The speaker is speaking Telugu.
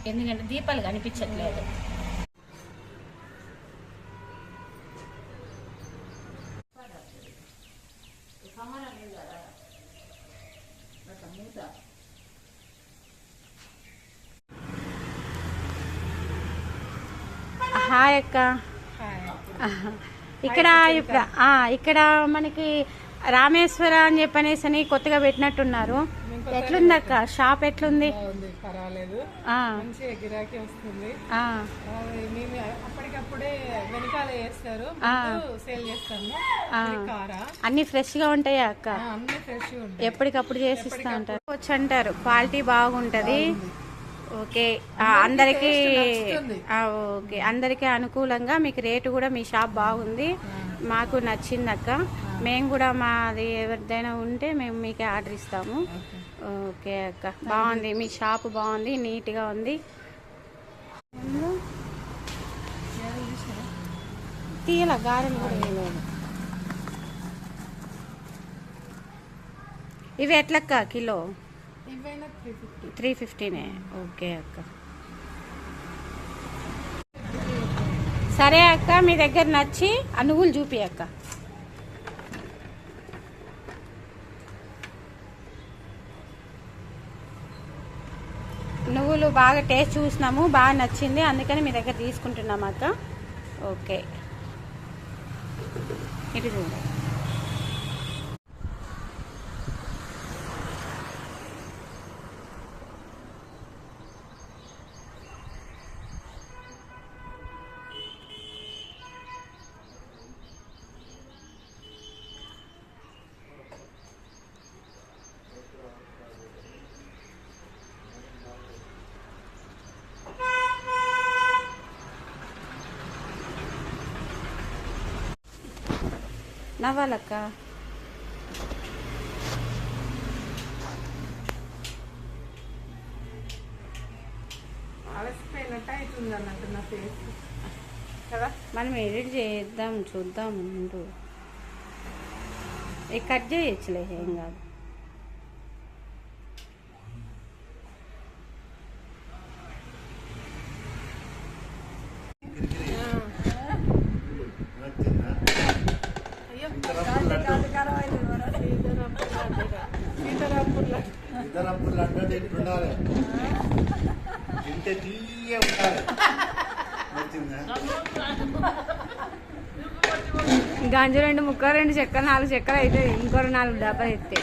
ఎందుకంటే దీపాలు కనిపించట్లేదు. హాయ్ అక్క. ఇక్కడ ఇక్కడ మనకి రామేశ్వర అని చెప్పనేసి కొత్తగా పెట్టినట్టున్నారు. ఎట్లుంది అక్క షాప్? ఎట్లుంది? పర్వాలేదు, మంచిగా గిరాకీ వస్తుంది. అప్పటికప్పుడే వెనకాల వేస్తారు, సేల్ చేస్తాము. అన్ని ఫ్రెష్ గా ఉంటాయా అక్క? అన్ని ఫ్రెష్ ఉంటాయి, ఎప్పటికప్పుడు చేసిస్తా అంటారు. వచ్చి అంటారు క్వాలిటీ బాగుంటది. ఓకే, అందరికి ఓకే, అందరికి అనుకూలంగా మీకు రేటు కూడా మీ షాప్ బాగుంది, మాకు నచ్చింది అక్క. మేము కూడా మాది ఎవరిదైనా ఉంటే మేము మీకే ఆర్డర్ ఇస్తాము. ఓకే అక్క, బాగుంది మీ షాప్, బాగుంది, నీట్గా ఉంది. తీయాల గారెలు కూడా వేయలేదు. ఇవి ఎట్లక్క కిలో? 350నే. ఓకే అక్క, సరే అక్క, మీ దగ్గర నచ్చి ఆ నువ్వులు చూపి అక్క. నువ్వులు బాగా టేస్ట్ చూసినాము, బాగా నచ్చింది, అందుకని మీ దగ్గర తీసుకుంటున్నాం అక్క. ఓకే, ఇటు చూడు. నవ్వాలక్క. అలసిపోయినట్టు అవుతుంది అన్నట్టు నా ఫేస్ కదా. మనం ఎడిట్ చేద్దాం, చూద్దాం ముందు. కట్ చేయొచ్చులే, ఏం కాదు. గంజు 2 ముక్కలు, 2 చెక్కలు, 4 చెక్కలు అయితే ఇంకో 4 డబ్బాలు ఎత్తే